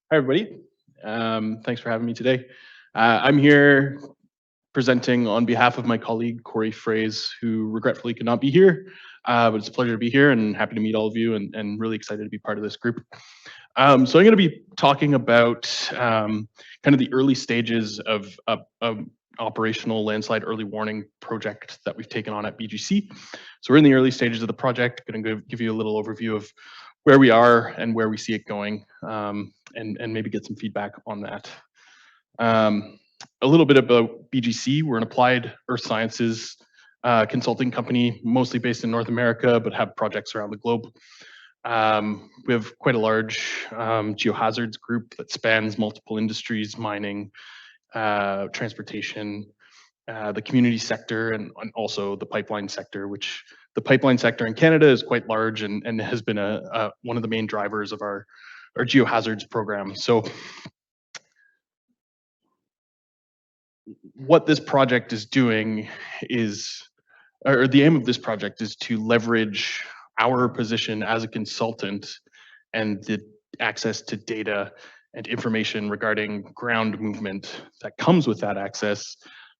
Hi, everybody. Thanks for having me today. I'm here presenting on behalf of my colleague, Corey Fraze, who regretfully could not be here, but it's a pleasure to be here and happy to meet all of you and really excited to be part of this group. So I'm going to be talking about kind of the early stages of operational landslide early warning project that we've taken on at BGC. So we're in the early stages of the project. Going to give you a little overview of where we are and where we see it going, and maybe get some feedback on that. A little bit about BGC. We're an applied earth sciences consulting company, mostly based in North America, but have projects around the globe. We have quite a large geohazards group that spans multiple industries: mining, transportation, the community sector, and also the pipeline sector, which the pipeline sector in Canada is quite large and has been one of the main drivers of our geohazards program. So what this project is doing is, or the aim of this project is to leverage our position as a consultant and the access to data and information regarding ground movement that comes with that access,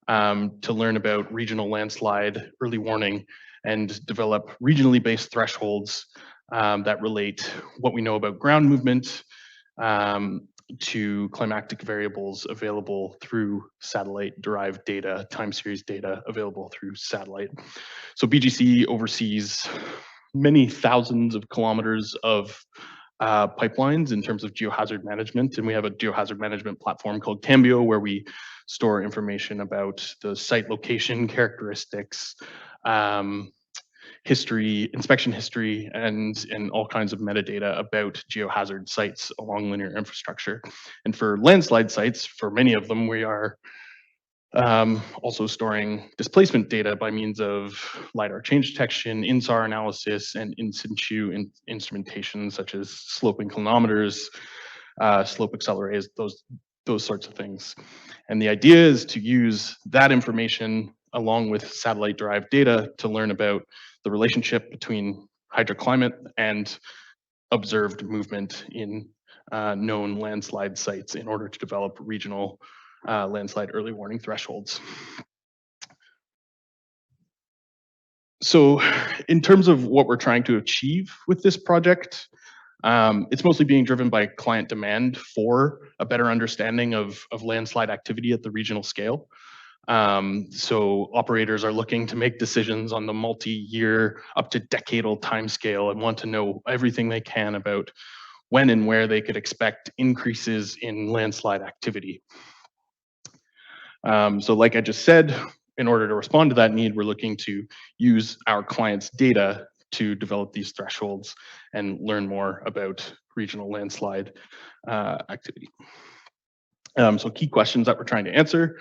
to learn about regional landslide early warning and develop regionally based thresholds that relate what we know about ground movement to climatic variables available through satellite derived data, time series data available through satellite. So BGC oversees many thousands of kilometers of pipelines in terms of geohazard management, and we have a geohazard management platform called Cambio where we store information about the site location characteristics, history, inspection history, and all kinds of metadata about geohazard sites along linear infrastructure. And for landslide sites, for many of them, we are also storing displacement data by means of LiDAR change detection, INSAR analysis, and in situ instrumentation such as slope inclinometers, slope accelerators, those sorts of things. And the idea is to use that information along with satellite-derived data to learn about the relationship between hydroclimate and observed movement in known landslide sites in order to develop regional landslide early warning thresholds. So in terms of what we're trying to achieve with this project, it's mostly being driven by client demand for a better understanding of landslide activity at the regional scale. So operators are looking to make decisions on the multi-year, up to decadal timescale and want to know everything they can about when and where they could expect increases in landslide activity. So like I just said, in order to respond to that need, we're looking to use our clients' data to develop these thresholds and learn more about regional landslide activity. So key questions that we're trying to answer.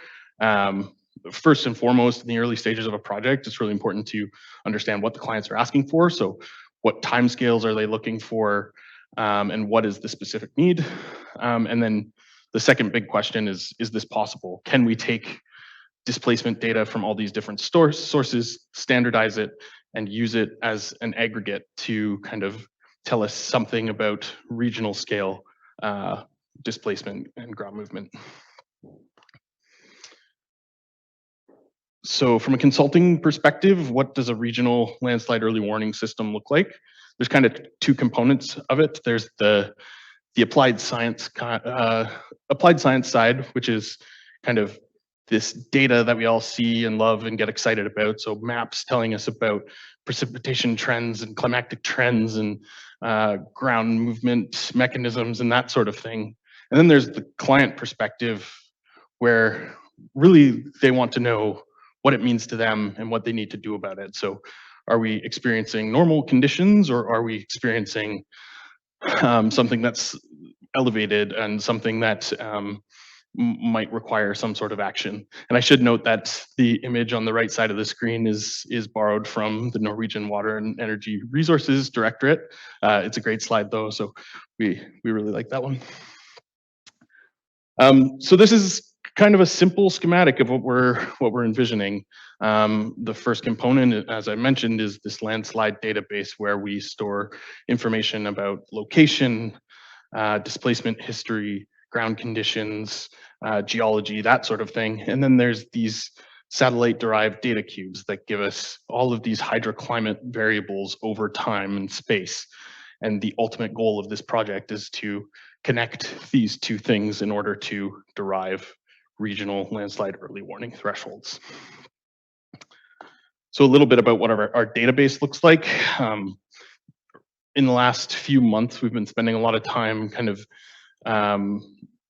First and foremost, in the early stages of a project, it's really important to understand what the clients are asking for. So what timescales are they looking for, and what is the specific need? And then the second big question is this possible? Can we take displacement data from all these different sources, standardize it, and use it as an aggregate to kind of tell us something about regional scale displacement and ground movement? So from a consulting perspective, what does a regional landslide early warning system look like? There's kind of two components of it. There's the applied science side, which is kind of this data that we all see and love and get excited about. So maps telling us about precipitation trends and climatic trends and ground movement mechanisms and that sort of thing. And then there's the client perspective, where really they want to know what it means to them and what they need to do about it. So are we experiencing normal conditions, or are we experiencing something that's elevated and something that might require some sort of action? And I should note that the image on the right side of the screen is borrowed from the Norwegian Water and Energy Resources Directorate. It's a great slide though, so we really like that one. So this is kind of a simple schematic of what we're envisioning. The first component, as I mentioned, is this landslide database where we store information about location, displacement history, ground conditions, geology, that sort of thing. And then there's these satellite-derived data cubes that give us all of these hydroclimate variables over time and space. And the ultimate goal of this project is to connect these two things in order to derive regional landslide early warning thresholds. So a little bit about what our database looks like. In the last few months, we've been spending a lot of time kind of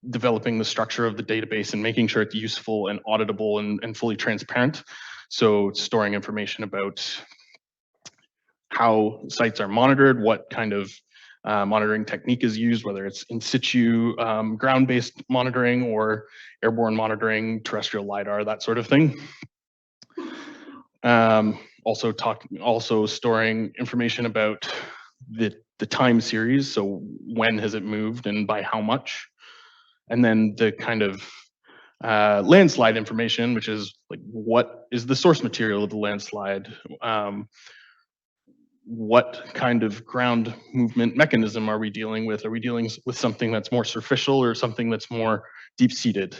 developing the structure of the database and making sure it's useful and auditable and fully transparent. So storing information about how sites are monitored, what kind of monitoring technique is used, whether it's in situ ground-based monitoring or airborne monitoring, terrestrial LiDAR, that sort of thing. Also storing information about the time series, so when has it moved and by how much, and then the kind of landslide information, which is like what is the source material of the landslide, what kind of ground movement mechanism are we dealing with? Are we dealing with something that's more superficial or something that's more deep-seated?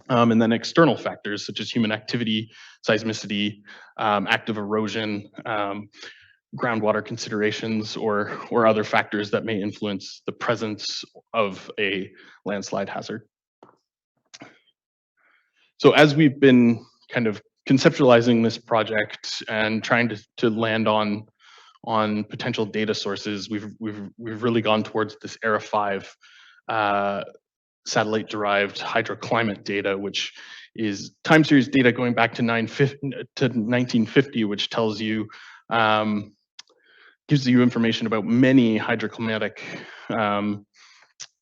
And then external factors such as human activity, seismicity, active erosion, groundwater considerations, or other factors that may influence the presence of a landslide hazard. So as we've been kind of conceptualizing this project and trying to land on potential data sources, we've really gone towards this ERA 5 satellite-derived hydroclimate data, which is time series data going back to 1950, which tells you gives you information about many hydroclimatic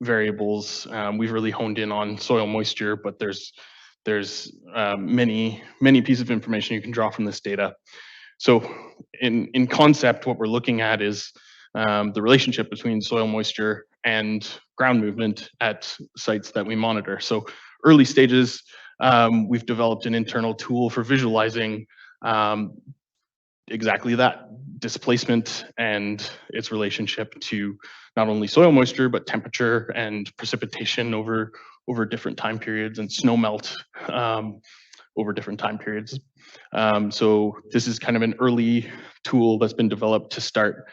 variables. We've really honed in on soil moisture, but there's many pieces of information you can draw from this data. So in concept, what we're looking at is the relationship between soil moisture and ground movement at sites that we monitor. So early stages, we've developed an internal tool for visualizing exactly that, displacement and its relationship to not only soil moisture, but temperature and precipitation over different time periods, and snow melt over different time periods. So this is kind of an early tool that's been developed to start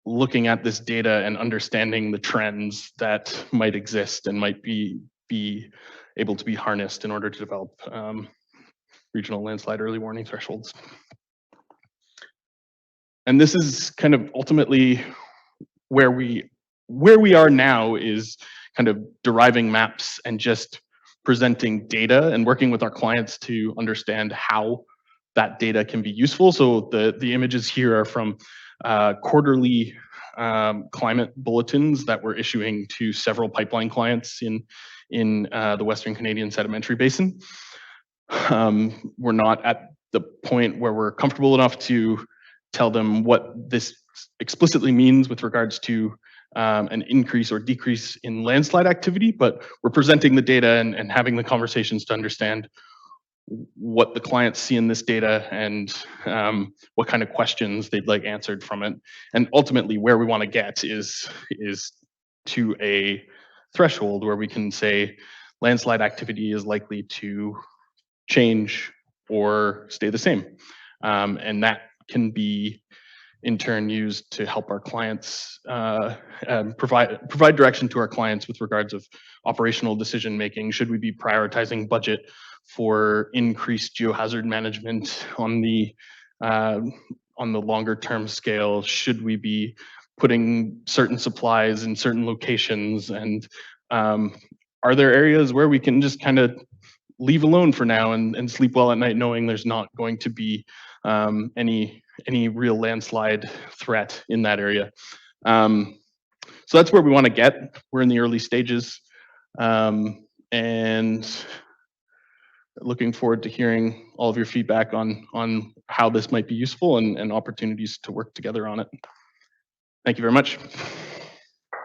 looking at this data and understanding the trends that might exist and might be able to be harnessed in order to develop regional landslide early warning thresholds. And this is kind of ultimately where we are now, is kind of deriving maps and just presenting data and working with our clients to understand how that data can be useful. So the images here are from quarterly climate bulletins that we're issuing to several pipeline clients in the Western Canadian Sedimentary Basin. We're not at the point where we're comfortable enough to tell them what this explicitly means with regards to an increase or decrease in landslide activity, but we're presenting the data and having the conversations to understand what the clients see in this data and what kind of questions they'd like answered from it. And ultimately where we want to get is to a threshold where we can say landslide activity is likely to change or stay the same. And that can be in turn used to help our clients provide direction to our clients with regards of operational decision making. Should we be prioritizing budget for increased geohazard management on the longer term scale? Should we be putting certain supplies in certain locations? And are there areas where we can just kind of leave alone for now and sleep well at night knowing there's not going to be any real landslide threat in that area? So that's where we want to get. We're in the early stages, and looking forward to hearing all of your feedback on how this might be useful and opportunities to work together on it. Thank you very much.